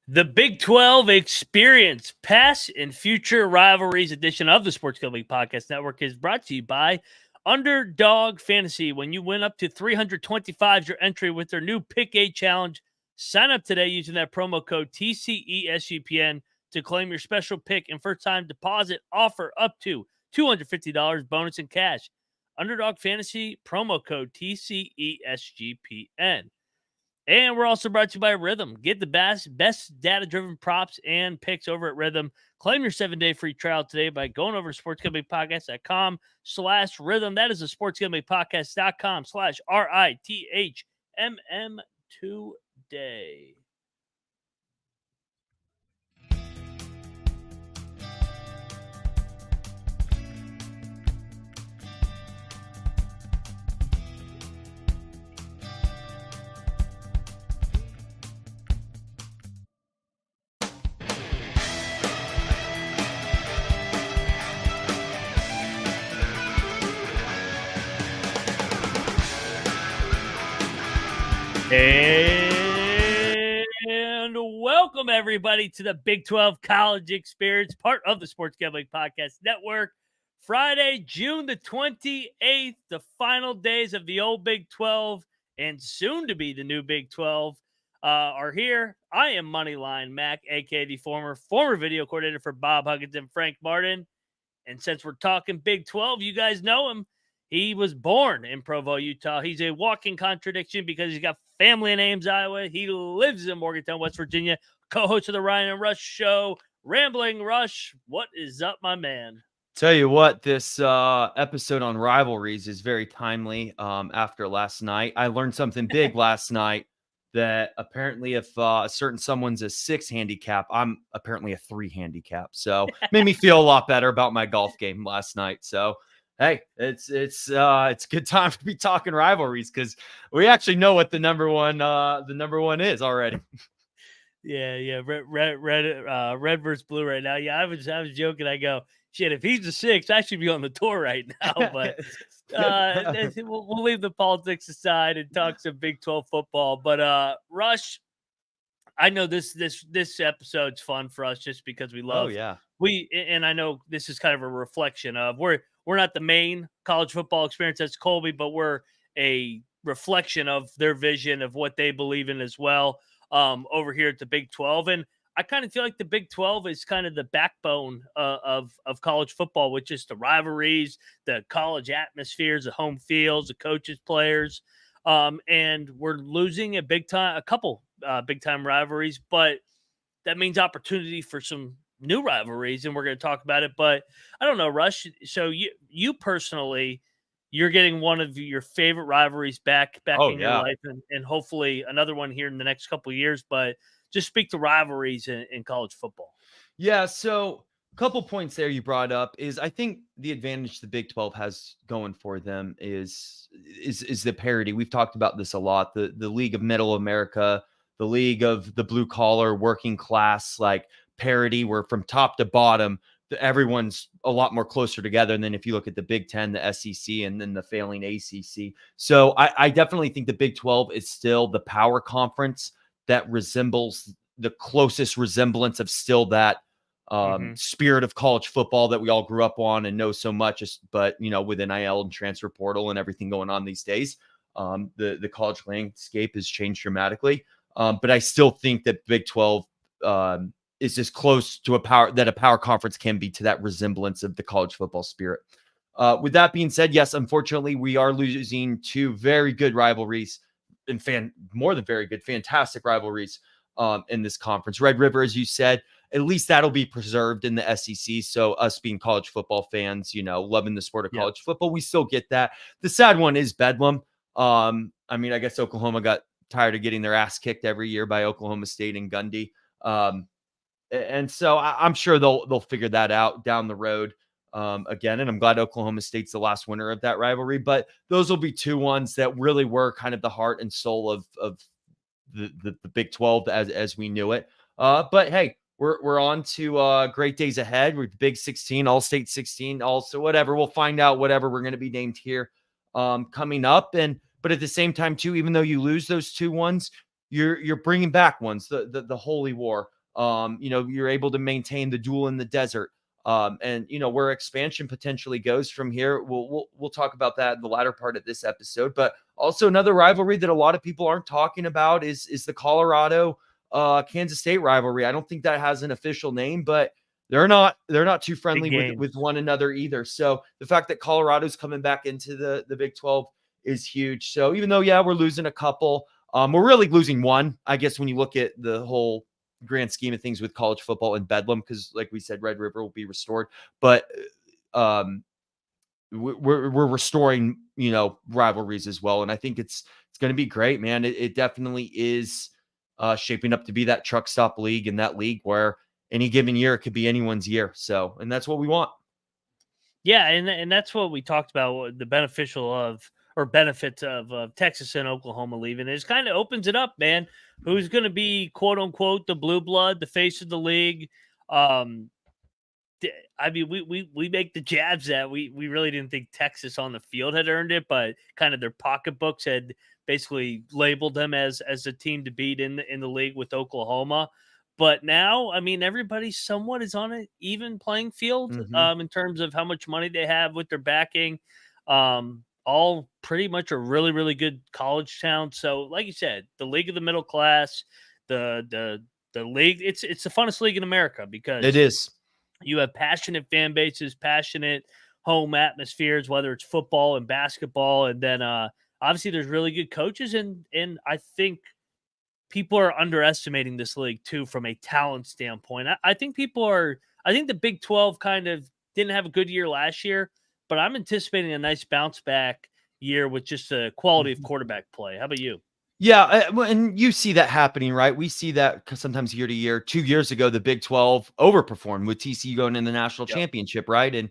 The Big 12 Experience, past and future rivalries edition of the Sports Gambling Podcast Network is brought to you by Underdog Fantasy. When you win up to 325 your entry with their new Pick 8 challenge, sign up today using that promo code TCESGPN to claim your special pick and first time deposit offer up to $250 bonus in cash. Underdog Fantasy, promo code TCESGPN. And we're also brought to you by Rhythm. Get the best data-driven props and picks over at Rhythm. Claim your 7-day free trial today by going over to sportsgamblingpodcast.com/rhythm. That is the sportsgamblingpodcast.com/RITHMM today. And welcome, everybody, to the Big 12 College Experience, part of the Sports Gambling Podcast Network. Friday, June the 28th, the final days of the old Big 12 and soon to be the new Big 12 are here. I am Moneyline Mac, a.k.a. the former video coordinator for Bob Huggins and Frank Martin. And since we're talking Big 12, you guys know him. He was born in Provo, Utah. He's a walking contradiction because he's got family in Ames, Iowa. He lives in Morgantown, West Virginia. Co-host of the Ryan and Rush Show, Rambling Rush. What is up, my man? Tell you what, this episode on rivalries is very timely. After last night, I learned something big last night that apparently if a certain someone's a 6 handicap, I'm apparently a 3 handicap. So made me feel a lot better about my golf game last night. So hey, it's good time to be talking rivalries because we actually know what the number one is already. Yeah, red versus blue right now. Yeah, I was joking. I go, shit, if he's a 6, I should be on the tour right now. But we'll leave the politics aside and talk some Big 12 football. But Rush, I know this episode's fun for us just because we love. Oh yeah. And I know this is kind of a reflection of we're not the main college football experience as Colby, but we're a reflection of their vision of what they believe in as well. Over here at the Big 12. And I kind of feel like the Big 12 is kind of the backbone of college football, with just the rivalries, the college atmospheres, the home fields, the coaches, players. And we're losing a couple big time rivalries, but that means opportunity for some new rivalries. And we're going to talk about it, but I don't know, Rush. So you personally, you're getting one of your favorite rivalries back in your life, and hopefully another one here in the next couple of years. But just speak to rivalries in college football. Yeah, so a couple points there you brought up is I think the advantage the Big 12 has going for them is the parity. We've talked about this a lot. The League of Middle America, the League of the blue collar working class, like parity, where from top to bottom everyone's a lot more closer together. And then if you look at the Big 10, the SEC, and then the failing ACC. So I definitely think the Big 12 is still the power conference that resembles the closest resemblance of still that spirit of college football that we all grew up on and know so much. But, with NIL and transfer portal and everything going on these days, the college landscape has changed dramatically. But I still think that Big 12 is as close to a power conference can be to that resemblance of the college football spirit. With that being said, yes, unfortunately, we are losing 2 very good rivalries and more than very good, fantastic rivalries in this conference. Red River, as you said, at least that'll be preserved in the SEC. So us being college football fans, loving the sport of college football, we still get that. The sad one is Bedlam. I guess Oklahoma got tired of getting their ass kicked every year by Oklahoma State and Gundy. And so I'm sure they'll figure that out down the road again. And I'm glad Oklahoma State's the last winner of that rivalry. But those will be 2 ones that really were kind of the heart and soul of the Big 12 as we knew it. But hey, we're on to great days ahead with Big 16, All-State 16, also whatever. We'll find out whatever we're going to be named here coming up. But at the same time, too, even though you lose those 2 ones, you're bringing back ones, the Holy War. You're able to maintain the Duel in the Desert. And where expansion potentially goes from here, we'll talk about that in the latter part of this episode. But also another rivalry that a lot of people aren't talking about is the Colorado Kansas State rivalry. I don't think that has an official name, but they're not too friendly with one another either. So the fact that Colorado's coming back into the Big 12 is huge. So even though we're losing a couple, we're really losing one, I guess, when you look at the whole grand scheme of things with college football in Bedlam, because like we said, Red River will be restored, but we're restoring rivalries as well, and I think it's going to be great, man. It definitely is shaping up to be that truck stop league, and that league where any given year it could be anyone's year. So, and that's what we want. Yeah, and that's what we talked about, the benefits of Texas and Oklahoma leaving. It kind of opens it up, man. Who's going to be, quote unquote, the blue blood, the face of the league? I mean, we make the jabs that we really didn't think Texas on the field had earned it, but kind of their pocketbooks had basically labeled them as a team to beat in the league with Oklahoma. But now, I mean, everybody somewhat is on an even playing field in terms of how much money they have with their backing. All pretty much a really, really good college town. So, like you said, the league of the middle class, the league, it's the funnest league in America because it is. You have passionate fan bases, passionate home atmospheres, whether it's football and basketball, and then obviously there's really good coaches, and I think people are underestimating this league too from a talent standpoint. I think the Big 12 kind of didn't have a good year last year, but I'm anticipating a nice bounce back year with just the quality of quarterback play. How about you? Yeah, and you see that happening, right? We see that sometimes year to year. 2 years ago, the Big 12 overperformed with TCU going in the national championship, right?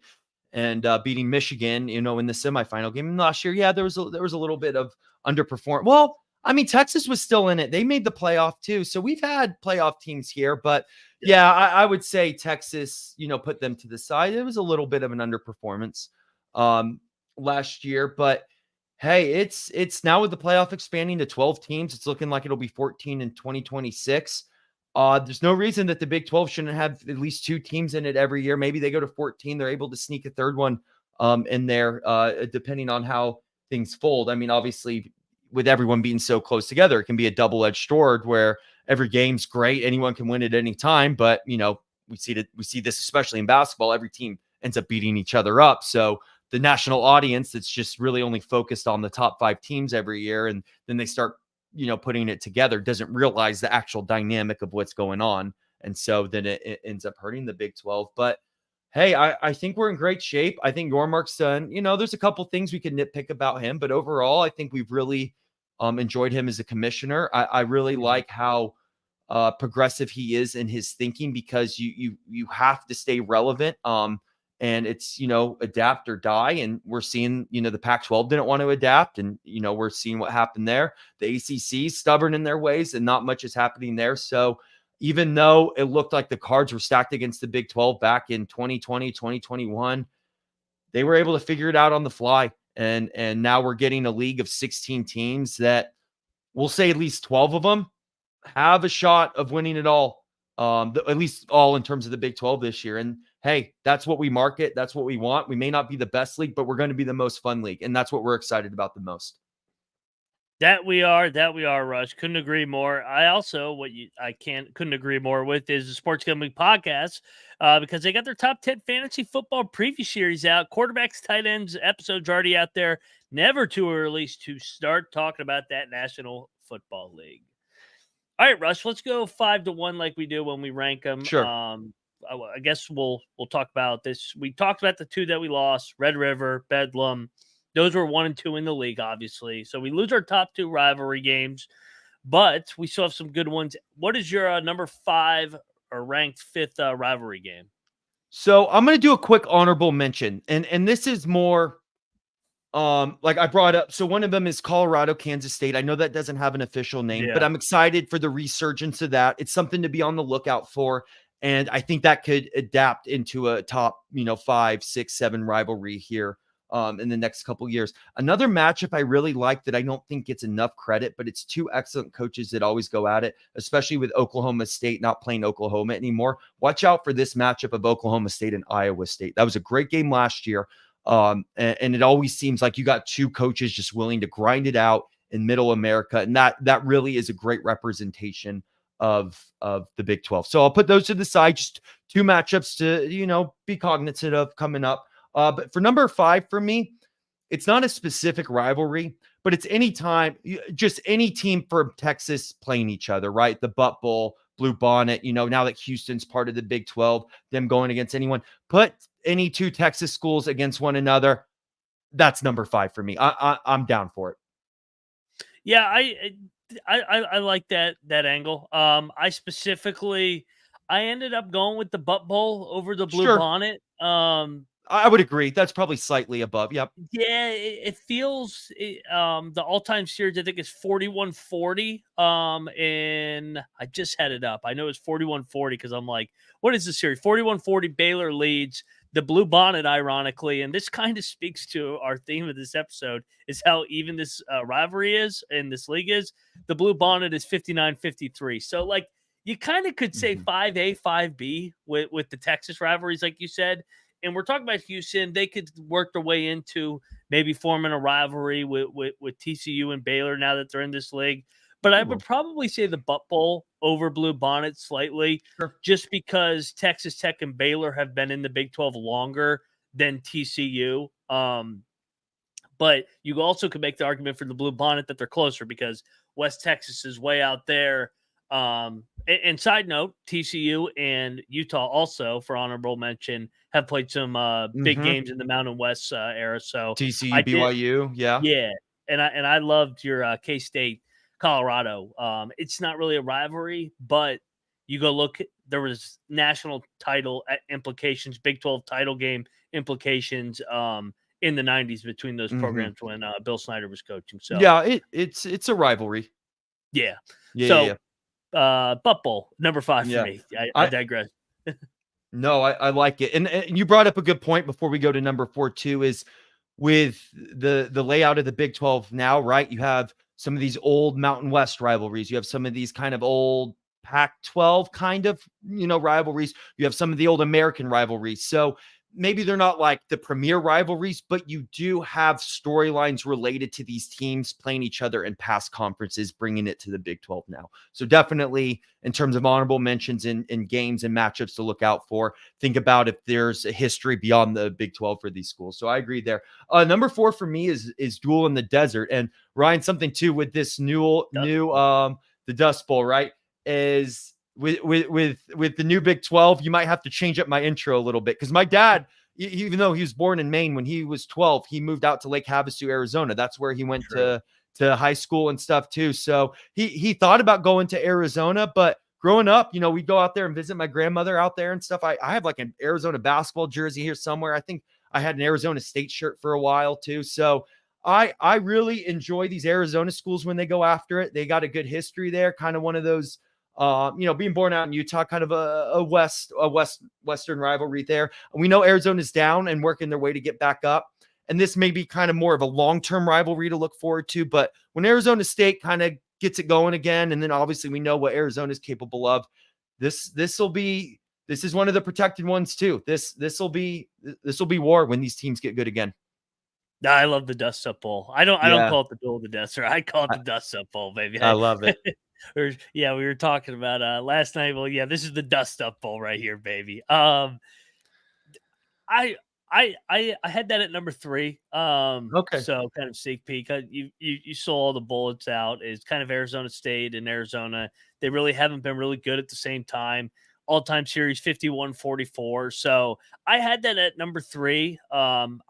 And beating Michigan, in the semifinal game. And last year, there was a little bit of underperform. Well, I mean, Texas was still in it. They made the playoff too. So we've had playoff teams here, but I would say Texas, put them to the side. It was a little bit of an underperformance last year, but hey, it's now with the playoff expanding to 12 teams. It's looking like it'll be 14 in 2026. There's no reason that the Big 12 shouldn't have at least 2 teams in it every year. Maybe they go to 14. They're able to sneak a third one in there, depending on how things fold. I mean, obviously, with everyone being so close together, it can be a double-edged sword where every game's great. Anyone can win at any time. But, we see this, especially in basketball, every team ends up beating each other up. So the national audience that's just really only focused on the top 5 teams every year, and then they start putting it together, doesn't realize the actual dynamic of what's going on. And so then it ends up hurting the Big 12. But hey, I think we're in great shape. I think Yormark's done, there's a couple things we could nitpick about him, but overall, I think we've really enjoyed him as a commissioner. I really like how progressive he is in his thinking, because you have to stay relevant. And it's, adapt or die. And we're seeing, the Pac-12 didn't want to adapt. And, we're seeing what happened there. The ACC is stubborn in their ways, and not much is happening there. So even though it looked like the cards were stacked against the Big 12 back in 2020, 2021, they were able to figure it out on the fly. And now we're getting a league of 16 teams that, we'll say at least 12 of them have a shot of winning it all. At least all in terms of the Big 12 this year. And hey, that's what we market. That's what we want. We may not be the best league, but we're going to be the most fun league. And that's what we're excited about the most. That we are, Rush. Couldn't agree more. I also, couldn't agree more with is the Sports Gambling Podcast, because they got their top 10 fantasy football preview series out. Quarterbacks, tight ends episodes already out there. Never too early to start talking about that National Football League. All right, Rush, let's go 5-1 like we do when we rank them. Sure. I guess we'll talk about this. We talked about the 2 that we lost, Red River, Bedlam. Those were 1 and 2 in the league, obviously. So we lose our top 2 rivalry games, but we still have some good ones. What is your number 5 or ranked 5th rivalry game? So I'm going to do a quick honorable mention, and this is more like I brought up. So one of them is Colorado, Kansas State. I know that doesn't have an official name, but I'm excited for the resurgence of that. It's something to be on the lookout for. And I think that could adapt into a top, 5, 6, 7 rivalry here in the next couple years. Another matchup I really like that I don't think gets enough credit, but it's two excellent coaches that always go at it, especially with Oklahoma State not playing Oklahoma anymore. Watch out for this matchup of Oklahoma State and Iowa State. That was a great game last year. And it always seems like you got two coaches just willing to grind it out in Middle America. And that really is a great representation of the Big 12. So I'll put those to the side, just two matchups to, be cognizant of coming up. But for number 5 for me, it's not a specific rivalry, but it's just any team from Texas playing each other, right? The Butt Bowl, Bluebonnet, now that Houston's part of the Big 12, them going against anyone. Put any two Texas schools against one another. That's number 5 for me. I'm down for it. Yeah, I like that angle. I ended up going with the Butt Bowl over the Bluebonnet. I would agree. That's probably slightly above. Yep. Yeah, it feels the all-time series I think is 41-40. And I just had it up. I know it's 41-40 because I'm like, what is the series? 41-40 Baylor leads the Bluebonnet, ironically, and this kind of speaks to our theme of this episode, is how even this rivalry is and this league is. The Bluebonnet is 59-53. So like you kind of could say 5A, 5B with the Texas rivalries, like you said. And we're talking about Houston. They could work their way into maybe forming a rivalry with TCU and Baylor now that they're in this league. But I would probably say the Butt Bowl over Bluebonnet slightly, just because Texas Tech and Baylor have been in the Big 12 longer than TCU. But you also could make the argument for the Bluebonnet that they're closer because West Texas is way out there. And side note, TCU and Utah also, for honorable mention, have played some big games in the Mountain West era. So TCU, BYU, yeah. And I loved your K-State, Colorado. It's not really a rivalry, but you go look. There was national title implications, Big 12 title game implications in the 90s between those programs when Bill Snyder was coaching. So yeah, it's a rivalry. Yeah. Yeah. Butt Bowl, number 5 for me. I digress. No, I like it. And you brought up a good point before we go to number 4 too, is with the layout of the Big 12 now, right? You have some of these old Mountain West rivalries. You have some of these kind of old Pac-12 kind of, rivalries. You have some of the old American rivalries. So maybe they're not like the premier rivalries, but you do have storylines related to these teams playing each other in past conferences, bringing it to the Big 12 now. So definitely in terms of honorable mentions in games and matchups to look out for, think about if there's a history beyond the Big 12 for these schools. So I agree there. Number 4 for me is Duel in the Desert. And Ryan, something too with this new the Dust Bowl, right? Is with the new Big 12, you might have to change up my intro a little bit because my dad, even though he was born in Maine, when he was 12, he moved out to Lake Havasu, Arizona. That's where he went to high school and stuff too. So he thought about going to Arizona, but growing up, we'd go out there and visit my grandmother out there and stuff. I have like an Arizona basketball jersey here somewhere. I think I had an Arizona State shirt for a while too. So I really enjoy these Arizona schools when they go after it. They got a good history there, kind of one of those being born out in Utah, kind of a Western rivalry there. And we know Arizona's down and working their way to get back up. And this may be kind of more of a long-term rivalry to look forward to. But when Arizona State kind of gets it going again, and then obviously we know what Arizona is capable of, this is one of the protected ones too. This will be war when these teams get good again. I love the Dust Up Bowl. I don't call it the Duel of the Desert. I call it the Dust Up Bowl, baby. I love it. We were talking about last night. Well, yeah, this is the Dust Up Bowl right here, baby. I had that at number 3. Okay. So kind of sneak peek. You saw all the bullets out. It's kind of Arizona State and Arizona. They really haven't been really good at the same time. All-time series 51-44. So I had that at number 3. I'm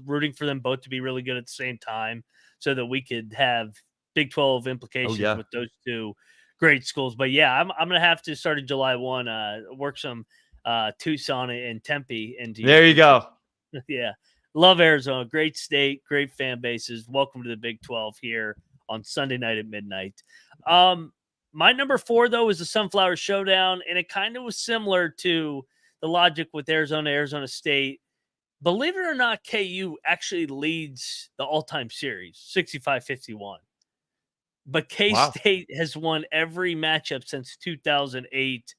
rooting for them both to be really good at the same time so that we could have Big 12 implications with those two great schools. But yeah, I'm going to have to start in July 1, work some Tucson and Tempe. There you go. Yeah. Love Arizona. Great state, great fan bases. Welcome to the Big 12 here on Sunday night at midnight. My number 4, though, is the Sunflower Showdown, and it kind of was similar to the logic with Arizona State. believe it or not, KU actually leads the all-time series, 65-51. But K-State has won every matchup since 2008,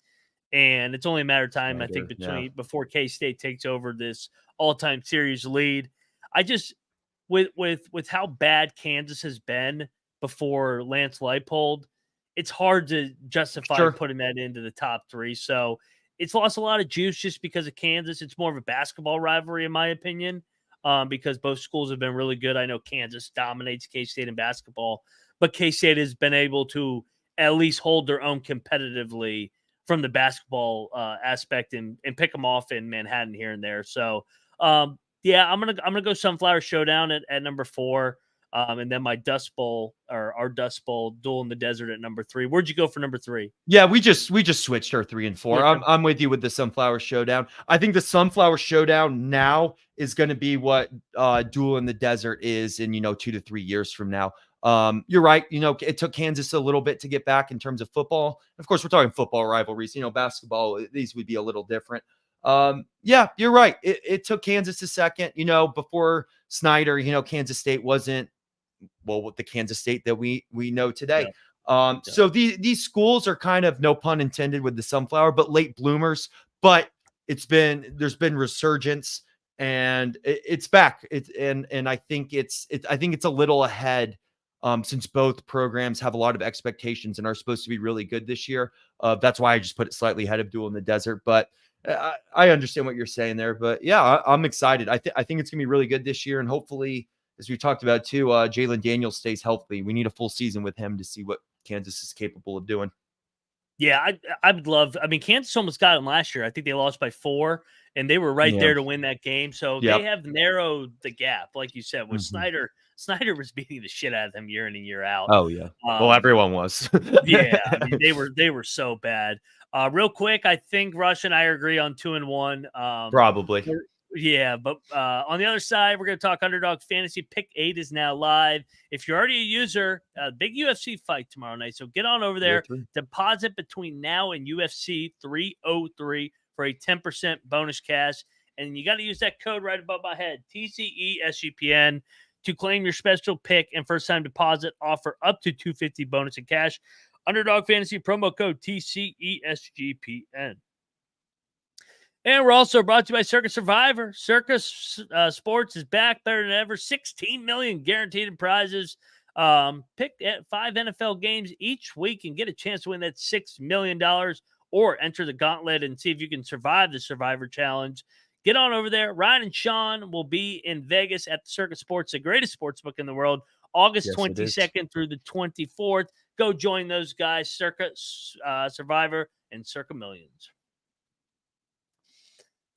and it's only a matter of time, I think, before K-State takes over this all-time series lead. I just with how bad Kansas has been before Lance Leipold, it's hard to justify putting that into the top 3. So it's lost a lot of juice just because of Kansas. It's more of a basketball rivalry, in my opinion, because both schools have been really good. I know Kansas dominates K-State in basketball, but K-State has been able to at least hold their own competitively from the basketball aspect and pick them off in Manhattan here and there. So, yeah, I'm gonna go Sunflower Showdown at number 4, and then my Dust Bowl or our Dust Bowl Duel in the Desert at number 3. Where'd you go for number 3? Yeah, we just switched our 3 and 4. Okay. I'm with you with the Sunflower Showdown. I think the Sunflower Showdown now is going to be what Duel in the Desert is in 2 to 3 years from now. You're right. It took Kansas a little bit to get back in terms of football. Of course, we're talking football rivalries. Basketball, these would be a little different. Yeah, you're right. It took Kansas a second. Before Snyder, Kansas State wasn't the Kansas State that we know today. Yeah. So these schools are kind of, no pun intended with the Sunflower, but late bloomers. But there's been resurgence and it's back. And I think it's a little ahead. Since both programs have a lot of expectations and are supposed to be really good this year. That's why I just put it slightly ahead of Duel in the Desert. But I understand what you're saying there. But yeah, I'm excited. I think it's gonna be really good this year, and hopefully, as we talked about too, Jalen Daniels stays healthy. We need a full season with him to see what Kansas is capable of doing. Yeah, I would love. I mean, Kansas almost got him last year. I think they lost by 4, and they were right there to win that game. So they have narrowed the gap, like you said, with Snyder. Snyder was beating the shit out of them year in and year out. Oh yeah, well, everyone was. Yeah, I mean, they were so bad. Real quick, I think Rush and I agree on 2 and 1. Probably. Yeah, but on the other side, we're going to talk Underdog Fantasy. Pick 8 is now live. If you're already a user, big UFC fight tomorrow night. So get on over there. Deposit between now and UFC 303 for a 10% bonus cash. And you got to use that code right above my head, TCESGPN, to claim your special pick and first-time deposit offer up to $250 bonus in cash. Underdog Fantasy promo code TCESGPN. And we're also brought to you by Circus Survivor. Circus Sports is back better than ever. 16 million guaranteed in prizes. Pick 5 NFL games each week and get a chance to win that $6 million, or enter the gauntlet and see if you can survive the Survivor Challenge. Get on over there. Ryan and Sean will be in Vegas at the Circus Sports, the greatest sports book in the world, August 22nd through the 24th. Go join those guys, Circus Survivor and Circa Millions.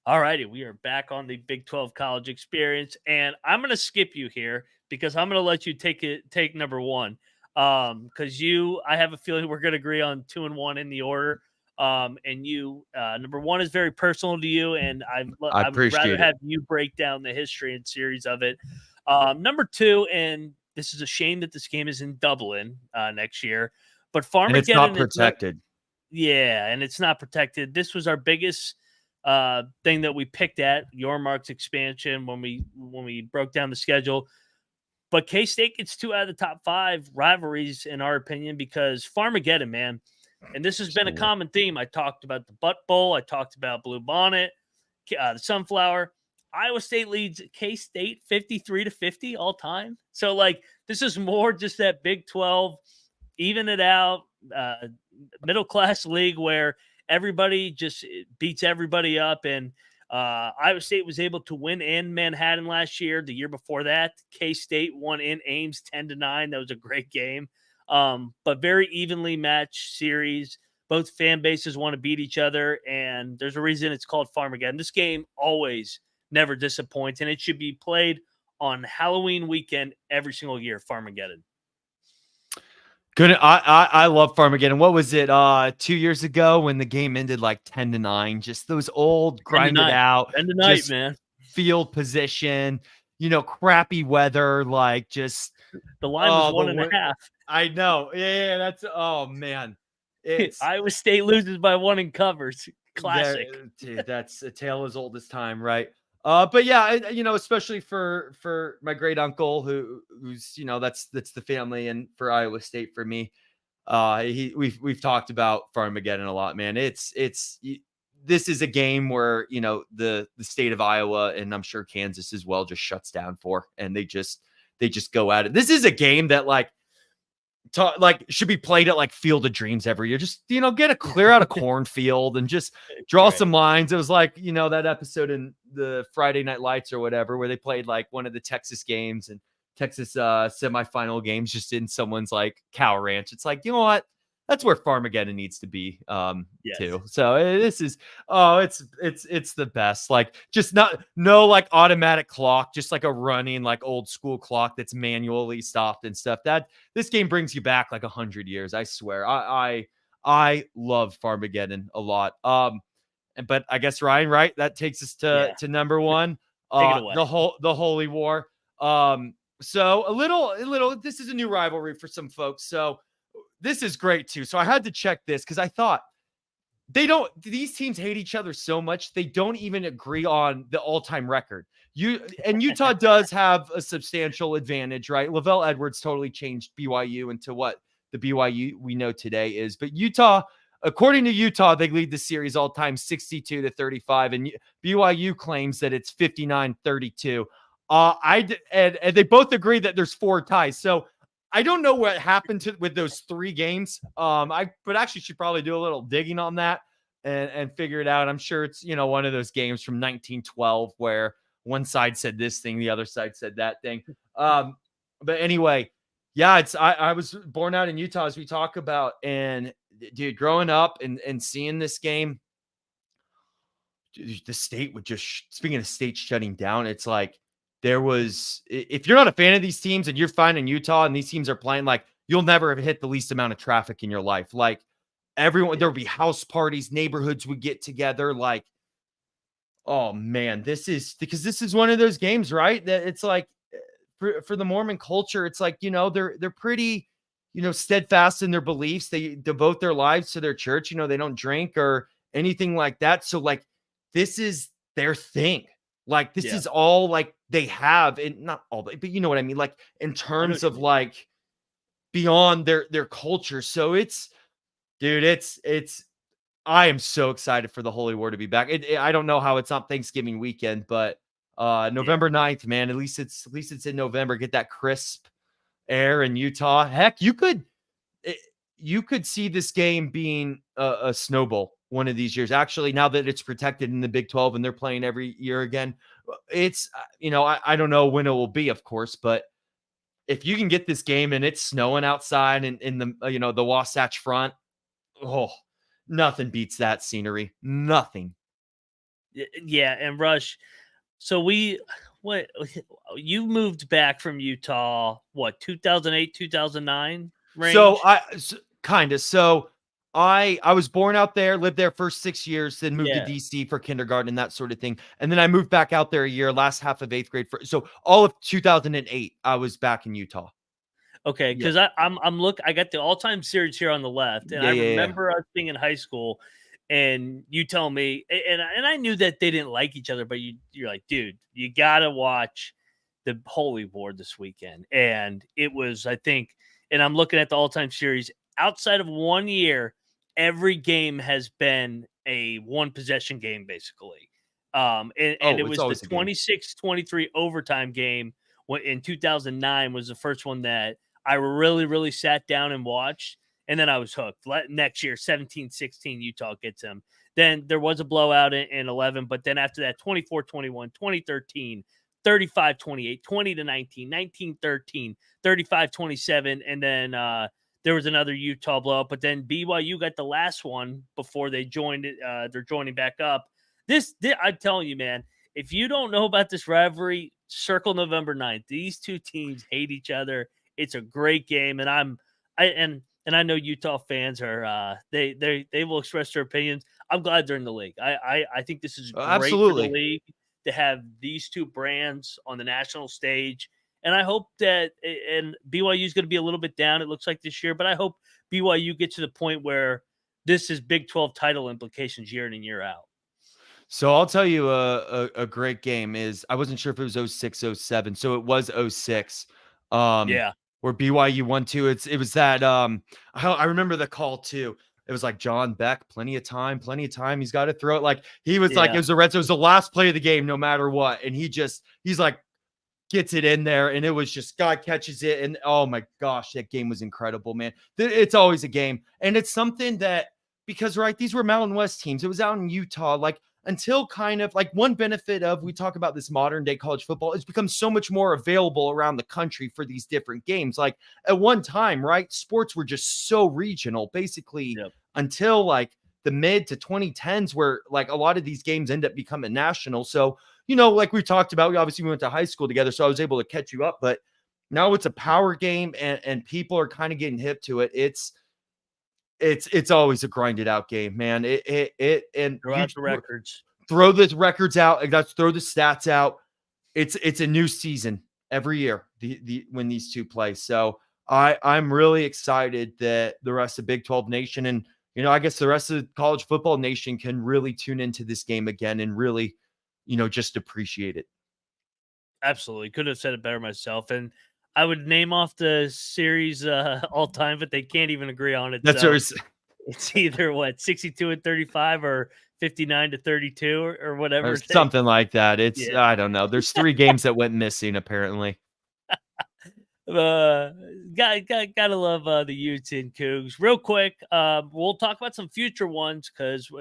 All righty, we are back on the Big 12 college experience, and I'm going to skip you here because I'm going to let you take number 1. Because I have a feeling we're going to agree on 2 and 1 in the order. And number 1 is very personal to you, and I would rather have you break down the history and series of it. Number 2, and this is a shame that this game is in Dublin next year, but Farmageddon, and it's not protected. And it's not protected. This was our biggest thing that we picked at Yormark's expansion when we broke down the schedule. But K-State gets 2 out of the top 5 rivalries, in our opinion, because Farmageddon, man. And this has been a common theme. I talked about the Butt Bowl. I talked about Bluebonnet, the Sunflower. Iowa State leads K-State 53-50 all time. So, this is more just that Big 12, even it out, middle-class league where everybody just beats everybody up. And Iowa State was able to win in Manhattan last year. The year before that, K-State won in Ames 10-9. That was a great game. But very evenly matched series. Both fan bases want to beat each other, and there's a reason it's called Farmageddon. This game always never disappoints, and it should be played on Halloween weekend every single year. Farmageddon. Good. I love Farmageddon. What was it? 2 years ago when the game ended 10-9. Just those old grinded out. End of night, man. Field position. Crappy weather. The line was 1.5. I know. Yeah. That's. Oh man. Iowa State loses by 1 and covers. Classic. Dude, that's a tale as old as time, right? But yeah, especially for my great uncle who's that's the family, and for Iowa State for me. We've talked about Farmageddon a lot, man. This is a game where the state of Iowa, and I'm sure Kansas as well, just shuts down for, and they just go at it. This is a game that should be played at Field of Dreams every year. Just get a clear out a cornfield and just draw some lines. It was that episode in the Friday Night Lights or whatever where they played one of the Texas games and Texas semifinal games just in someone's cow ranch. It's you know what? That's where Farmageddon needs to be too. So this is it's the best. Just no automatic clock, just a running old school clock that's manually stopped and stuff. That this game brings you back 100 years. I swear. I love Farmageddon a lot. But I guess Ryan, right? That takes us to number one. Take it away. The Holy War. So a little, this is a new rivalry for some folks. So this is great too. So I had to check this because I thought these teams hate each other so much. They don't even agree on the all-time record. Utah does have a substantial advantage, right? Lavelle Edwards totally changed BYU into what the BYU we know today is. But Utah, according to Utah, they lead the series all-time 62-35. And BYU claims that it's 59-32. And they both agree that there's 4 ties. So I don't know what happened with those 3 games. But actually should probably do a little digging on that and figure it out. I'm sure it's one of those games from 1912 where one side said this thing, the other side said that thing. But anyway, yeah, I was born out in Utah, as we talk about, and dude, growing up and seeing this game, the state would just speaking of states shutting down, it's there was, if you're not a fan of these teams and you're finding Utah and these teams are playing, you'll never have hit the least amount of traffic in your life. Everyone, there would be house parties, neighborhoods would get together. Oh man, this is one of those games, right? That it's for the Mormon culture, it's they're pretty, steadfast in their beliefs. They devote their lives to their church. They don't drink or anything like that. So this is their thing. This is all they have, and not all, but you know what I mean? In terms of beyond their culture. So it's I am so excited for the Holy War to be back. I don't know how it's not Thanksgiving weekend, but November 9th, man, at least it's in November. Get that crisp air in Utah. Heck, you could see this game being a snowball one of these years. Actually, now that it's protected in the Big 12 and they're playing every year again, it's, I don't know when it will be, of course, but if you can get this game and it's snowing outside and in the, the Wasatch Front, nothing beats that scenery. Nothing. Yeah. And Rush, so you moved back from Utah, 2008, 2009 range? So I was born out there, lived there for 6 years, then moved to DC for kindergarten and that sort of thing. And then I moved back out there a year, last half of 8th grade. So all of 2008, I was back in Utah. Okay, because I got the all-time series here on the left, and I remember us being in high school, and you tell me, and I knew that they didn't like each other, but you're like, dude, you gotta watch the Holy War this weekend, and it was, I think, and I'm looking at the all-time series. Outside of 1 year, every game has been a one-possession game, basically. It was the 26-23 overtime game in 2009 was the first one that I really, really sat down and watched, and then I was hooked. Next year, 17-16, Utah gets them. Then there was a blowout in 11, but then after that, 24-21, 2013, 35-28, 20-19, 19-13, 35-27, and then there was another Utah blowout, but then BYU got the last one before they joined it. They're joining back up. This, I'm telling you, man, if you don't know about this rivalry, circle November 9th. These two teams hate each other. It's a great game, and I know Utah fans are they will express their opinions. I'm glad they're in the league. I think this is great for the league to have these two brands on the national stage. And I hope that, and BYU is going to be a little bit down, it looks like this year, but I hope BYU gets to the point where this is Big 12 title implications year in and year out. So I'll tell you a great game is I wasn't sure if it was 06, 07. So it was 06. Yeah. Where BYU won 2. It was that I remember the call too. It was like John Beck, plenty of time. He's got to throw it. Like he was like, it was the red zone. It was the last play of the game, no matter what. And he's like, gets it in there, and it was just God catches it. And oh my gosh, that game was incredible, man. It's always a game. And it's something that, because right, these were Mountain West teams. It was out in Utah. Like until kind of like one benefit of, we talk about this modern day college football, it's become so much more available around the country for these different games. Like at one time, right, sports were just so regional, basically until like the mid to 2010s, where like a lot of these games end up becoming national. So, like we talked about, we went to high school together, so I was able to catch you up, but now it's a power game and people are kind of getting hip to it. It's always a grinded out game, man. And throw out the records. Throw the records out. Throw the stats out. It's a new season every year. When these two play. So I'm really excited that the rest of Big 12 Nation and I guess the rest of college football nation can really tune into this game again and really, just appreciate it. Absolutely. Could have said it better myself. And I would name off the series all time, but they can't even agree on it. That's so it's either 62-35 or 59-32 or whatever. Or something like that. It's I don't know. There's 3 games that went missing apparently. Gotta love the Utes and Cougs. Real quick, we'll talk about some future ones because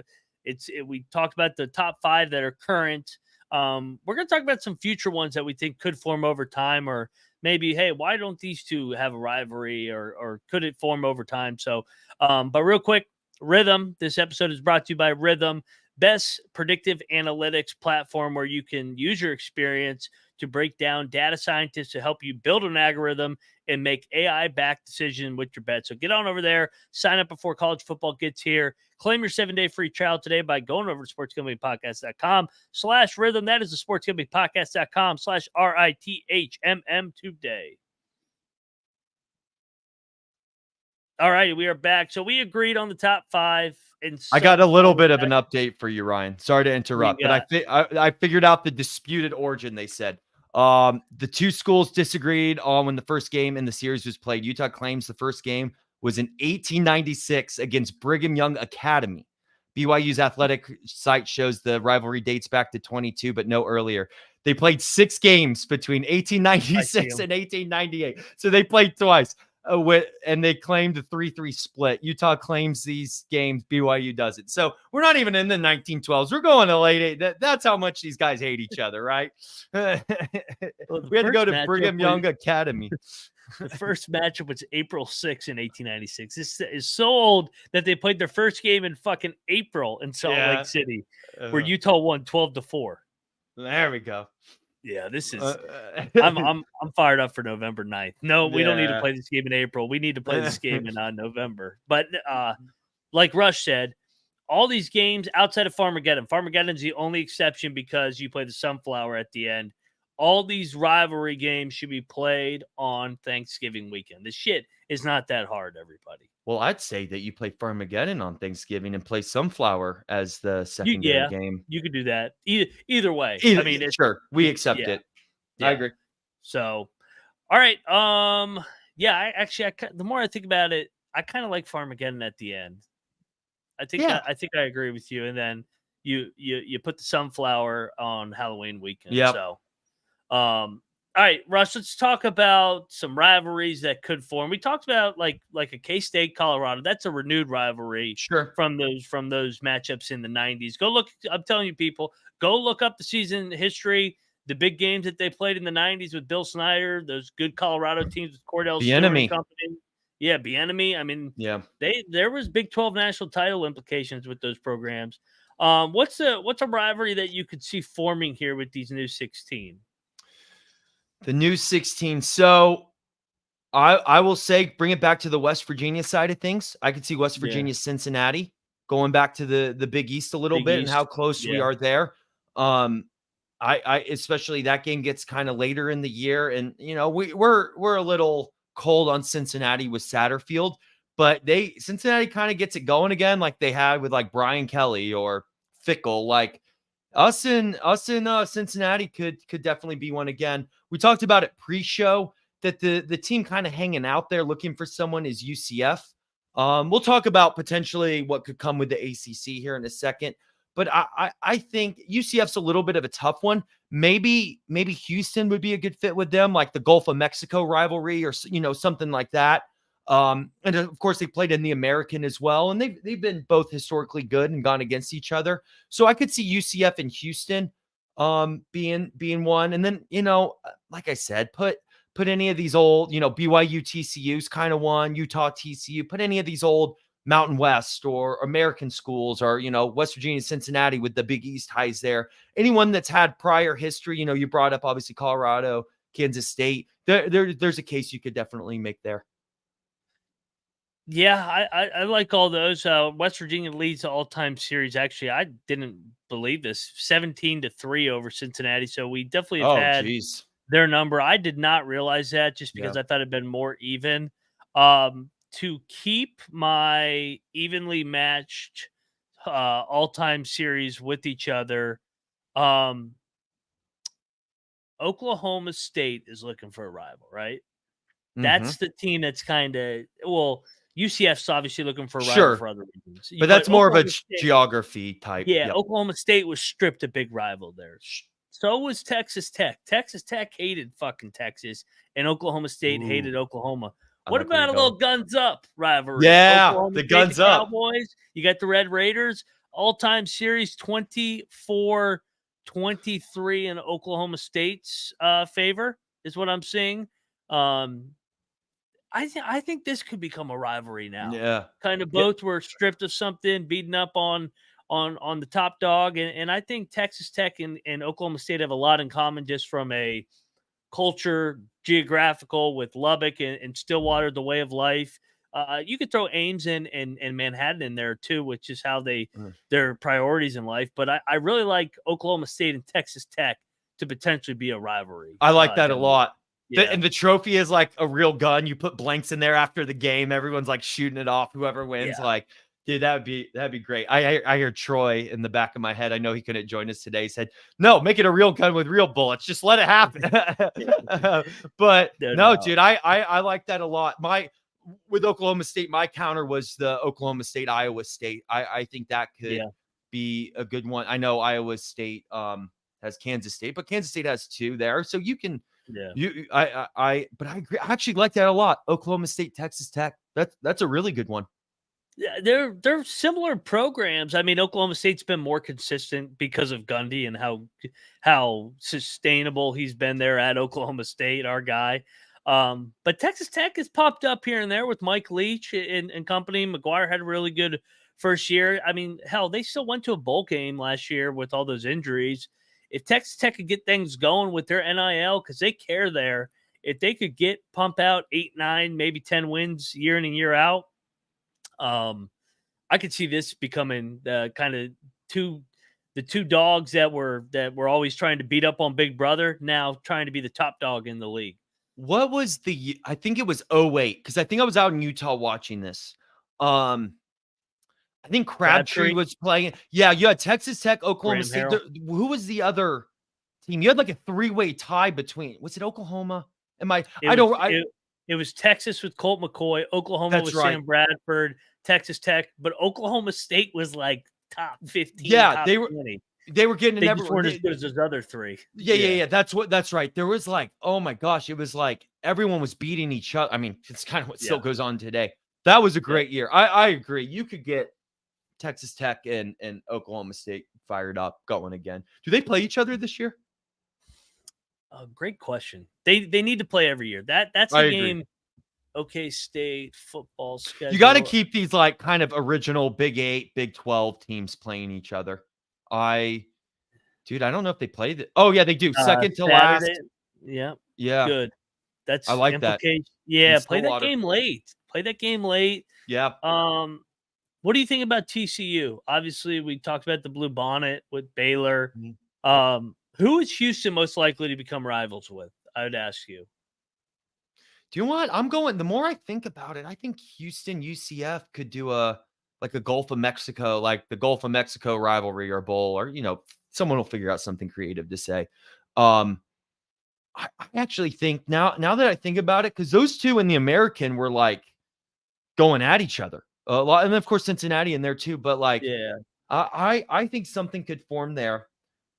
we talked about the top 5 that are current. We're gonna talk about some future ones that we think could form over time, or maybe, hey, why don't these two have a rivalry, or could it form over time? So, but real quick, Rhythm. This episode is brought to you by Rhythm, best predictive analytics platform where you can use your experience to break down data scientists to help you build an algorithm and make AI-backed decision with your bet. So get on over there, sign up before college football gets here. Claim your 7-day free trial today by going over to sportsgamblingpodcast.com/rhythm. That is the sportsgamblingpodcast.com/RITHMM today. All right, we are back. So we agreed on the top 5. And I got a little bit of an update for you, Ryan. Sorry to interrupt, but I figured out the disputed origin, they said. The 2 schools disagreed on when the first game in the series was played. Utah claims the first game was in 1896 against Brigham Young Academy. BYU's athletic site shows the rivalry dates back to 22, but no earlier. They played 6 games between 1896 and 1898. So they played twice. And they claimed a 3-3 split. Utah claims these games, BYU doesn't. So we're not even in the 1912s. We're going to late 8. That's how much these guys hate each other, right? We had to go to Brigham Young Academy. The first matchup was April 6 in 1896. This is so old that they played their first game in fucking April in Salt Lake City, where Utah won 12-4. There we go. Yeah, this is. I'm fired up for November 9th. No, we don't need to play this game in April. We need to play this game in November. But like Rush said, all these games outside of Farmageddon's the only exception because you play the Sunflower at the end. All these rivalry games should be played on Thanksgiving weekend. This shit is not that hard, everybody. Well, I'd say that you play Farmageddon on Thanksgiving and play Sunflower as the secondary game. You could do that. Either way. I mean, sure, we accept it. Yeah. I agree. So, all right. The more I think about it, I kind of like Farmageddon at the end. I think I agree with you. And then you put the Sunflower on Halloween weekend. Yeah. So, all right, Russ, let's talk about some rivalries that could form. We talked about like a K-State Colorado. That's a renewed rivalry from those matchups in the 90s. Go look. I'm telling you, people, go look up the season history, the big games that they played in the 90s with Bill Snyder, those good Colorado teams with Cordell Stewart and company. Yeah, Bieniemy. I mean, there was Big 12 national title implications with those programs. What's a rivalry that you could see forming here with these new 16? The new 16. So I will say, bring it back to the West Virginia side of things. I could see West Virginia, Cincinnati going back to the Big East a little bit and how close we are there. I especially that game gets kind of later in the year, and we're a little cold on Cincinnati with Satterfield, but Cincinnati kind of gets it going again, like they had with like Brian Kelly or Fickle. Like Us in Cincinnati could definitely be one again. We talked about it pre-show that the team kind of hanging out there looking for someone is UCF. We'll talk about potentially what could come with the ACC here in a second, but I think UCF's a little bit of a tough one. Maybe Houston would be a good fit with them, like the Gulf of Mexico rivalry or something like that. And of course, they played in the American as well, and they've been both historically good and gone against each other. So I could see UCF and Houston being one. And then, like I said, put any of these old, BYU TCU's kind of one, Utah TCU, put any of these old Mountain West or American schools or, West Virginia, Cincinnati with the Big East ties there. Anyone that's had prior history, you brought up obviously Colorado, Kansas State. There's a case you could definitely make there. Yeah, I like all those. West Virginia leads the all-time series. Actually, I didn't believe this, 17-3 over Cincinnati. So we definitely have had their number. I did not realize that just because I thought it'd been more even. To keep my evenly matched all-time series with each other, Oklahoma State is looking for a rival, right? That's the team that's kind of UCF's obviously looking for a rival for other reasons. But that's more of a geography type. Yeah, Oklahoma State was stripped a big rival there. So was Texas Tech. Texas Tech hated fucking Texas, and Oklahoma State hated Oklahoma. What about a little guns up rivalry? Yeah, Oklahoma the State, guns up. Cowboys. You got the Red Raiders. All-time series 24-23 in Oklahoma State's favor is what I'm seeing. I think this could become a rivalry now. Yeah. Kind of both were stripped of something, beaten up on the top dog. And I think Texas Tech and Oklahoma State have a lot in common just from a culture, geographical with Lubbock and Stillwater, the way of life. You could throw Ames and Manhattan in there too, which is how their priorities in life. But I really like Oklahoma State and Texas Tech to potentially be a rivalry. I like that a lot. Yeah. And the trophy is like a real gun. You put blanks in there after the game. Everyone's like shooting it off. Whoever wins, dude, that'd be great. I hear Troy in the back of my head. I know he couldn't join us today. He said, "No, make it a real gun with real bullets. Just let it happen." But no, dude, I like that a lot. With Oklahoma State, my counter was the Oklahoma State Iowa State. I think that could be a good one. I know Iowa State has Kansas State, but Kansas State has two there, so you can. But I agree. I actually like that a lot. Oklahoma State, Texas Tech. That's a really good one. Yeah, they're similar programs. I mean, Oklahoma State's been more consistent because of Gundy and how sustainable he's been there at Oklahoma State, our guy. But Texas Tech has popped up here and there with Mike Leach and company. McGuire had a really good first year. I mean, hell, they still went to a bowl game last year with all those injuries. If Texas Tech could get things going with their NIL, because they care there, if they could pump out 8, 9, maybe 10 wins year in and year out, I could see this becoming the kind of the two dogs that were always trying to beat up on Big Brother, now trying to be the top dog in the league. What was I think it was 08, because I think I was out in Utah watching this. I think Crabtree was playing. Yeah, you had Texas Tech, Oklahoma State. Who was the other team? You had like a 3-way tie between. Was it Oklahoma? It was Texas with Colt McCoy, Oklahoma with Sam Bradford, Texas Tech, but Oklahoma State was like top 15. Yeah, they were 20. They were getting they just weren't as good as those other three. Yeah. That's right. There was like, oh my gosh, it was like everyone was beating each other. I mean, it's kind of what still goes on today. That was a great year. I agree. You could get Texas Tech and Oklahoma State fired up, going again. Do they play each other this year? Great question. They need to play every year. That's the game. OK State football schedule. You got to keep these like kind of original Big 8, Big 12 teams playing each other. I don't know if they play the. Oh yeah, they do. Second to Saturday. last. Yeah. Good. I like that. Yeah, play that game late. Yeah. What do you think about TCU? Obviously, we talked about the Bluebonnet with Baylor. Who is Houston most likely to become rivals with? I would ask you. Do you know what? The more I think about it, I think Houston, UCF could do a Gulf of Mexico, like the Gulf of Mexico rivalry or bowl, or, someone will figure out something creative to say. I actually think now that I think about it, because those two in the American were like going at each other a lot, and then of course Cincinnati in there too. But like, Yeah. I think something could form there.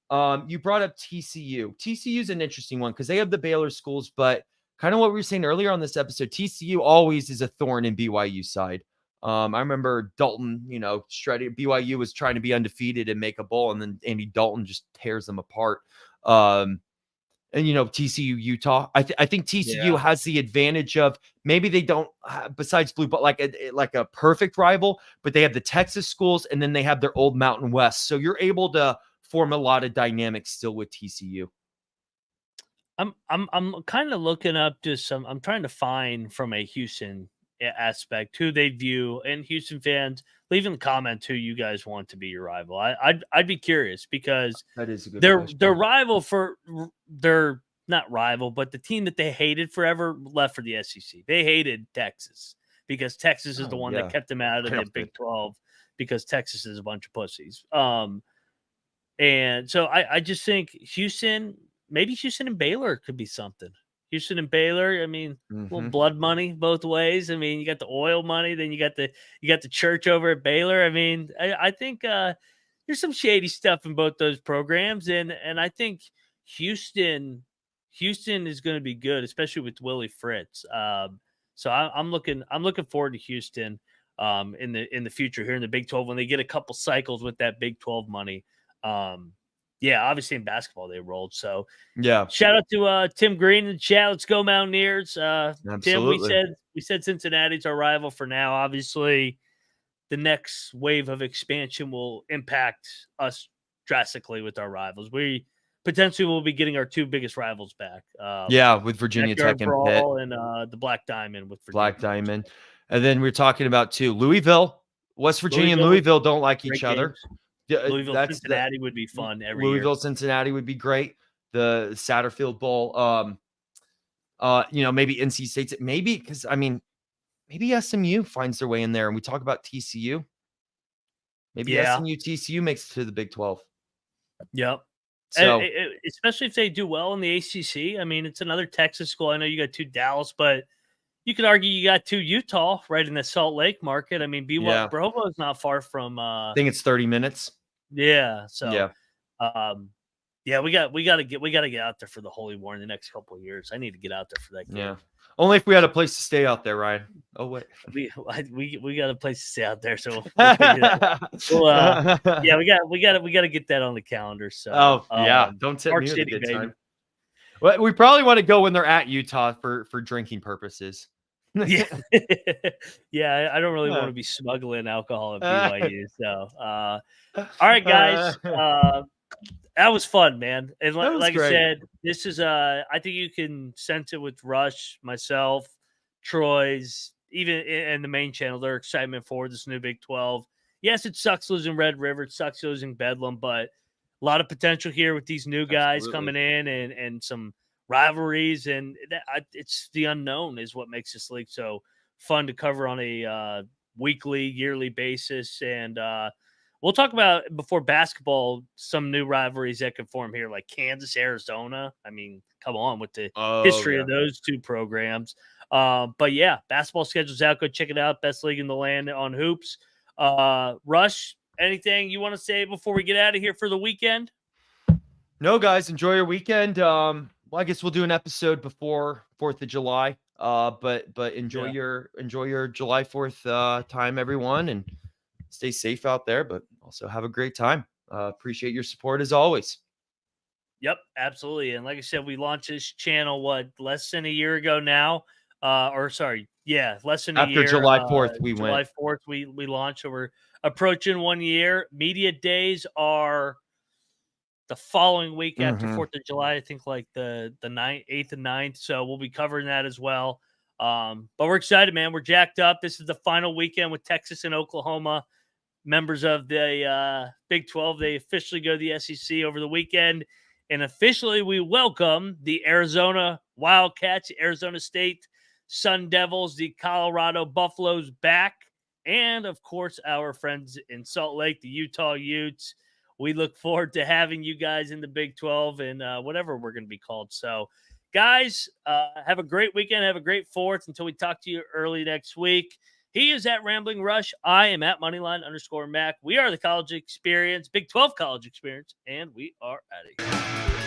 You brought up TCU. TCU is an interesting one because they have the Baylor schools, but kind of what we were saying earlier on this episode, TCU always is a thorn in BYU side. I remember Dalton, shredding. BYU was trying to be undefeated and make a bowl, and then Andy Dalton just tears them apart. And TCU, Utah. I think TCU has the advantage of maybe they don't, besides blue, but like a perfect rival, but they have the Texas schools, and then they have their old Mountain West. So you're able to form a lot of dynamics still with TCU. I'm kind of looking up to I'm trying to find from a Houston aspect who they view, and Houston fans, leave in the comments who you guys want to be your rival. I'd be curious because that is a good question. Their rival they're not rival, but the team that they hated forever left for the SEC. They hated Texas because Texas is the one that kept them out of the Big 12 because Texas is a bunch of pussies. And so I just think maybe Houston and Baylor could be something. Houston and Baylor, I mean, little blood money both ways. I mean, you got the oil money, then you got the church over at Baylor. I mean, I think there's some shady stuff in both those programs, and I think Houston is going to be good, especially with Willie Fritz. So I'm looking forward to Houston in the future here in the Big 12 when they get a couple cycles with that Big 12 money. Yeah, obviously in basketball they rolled. So yeah, shout out to Tim Green in the chat. Let's go Mountaineers. Absolutely. Tim, we said Cincinnati's our rival for now. Obviously, the next wave of expansion will impact us drastically with our rivals. We potentially will be getting our two biggest rivals back. With Virginia Tech and Pitt, and the Black Diamond with Virginia Black Diamond, and then we're talking about too Louisville, West Virginia, and Louisville don't like each other. Louisville, Cincinnati would be fun every Louisville, year. Cincinnati would be great. The Satterfield Bowl, maybe NC State's, maybe because maybe SMU finds their way in there, and we talk about TCU. Maybe SMU, TCU makes it to the Big 12. Yep. So, especially if they do well in the ACC. I mean, it's another Texas school. I know you got two Dallas, but you could argue you got two Utah right in the Salt Lake market. I mean, Provo is not far from. I think it's 30 minutes. Yeah. So. Yeah. We got to get out there for the Holy War in the next couple of years. I need to get out there for that game. Yeah. Only if we had a place to stay out there, Ryan. Oh wait, we got a place to stay out there, so we'll we got to get that on the calendar. So don't tip Park me City, a good baby. time. Well, we probably want to go when they're at Utah for drinking purposes. Yeah, I don't really want to be smuggling alcohol at BYU. So, all right, guys, that was fun, man. And like I said, this is I think you can sense it with Rush, myself, Troy's, even in the main channel, their excitement for this new Big 12. Yes, it sucks losing Red River, it sucks losing Bedlam, but a lot of potential here with these new guys coming in and some rivalries, and it's the unknown is what makes this league so fun to cover on a weekly, yearly basis. And we'll talk about before basketball some new rivalries that can form here, like Kansas, Arizona. I mean, come on with the history of those two programs. But yeah, basketball schedule's out. Go check it out. Best league in the land on Hoops. Rush, anything you want to say before we get out of here for the weekend? No, guys, enjoy your weekend. Well, I guess we'll do an episode before 4th of July. But enjoy your July 4th time, everyone, and stay safe out there, but also have a great time. Appreciate your support as always. Yep, absolutely. And like I said, we launched this channel, less than a year ago now? Less than a year. After July 4th, July 4th, we launched, so we're approaching 1 year. Media days are the following week after 4th of July, I think like the 8th and 9th. So we'll be covering that as well. But we're excited, man. We're jacked up. This is the final weekend with Texas and Oklahoma, members of the Big 12. They officially go to the SEC over the weekend. And officially we welcome the Arizona Wildcats, Arizona State Sun Devils, the Colorado Buffaloes back. And, of course, our friends in Salt Lake, the Utah Utes. we look forward to having you guys in the Big 12 and whatever we're going to be called. So, guys, have a great weekend. Have a great 4th until we talk to you early next week. He is at Rambling Rush. I am at Moneyline_Mac. We are the College Experience, Big 12 College Experience, and we are out of here.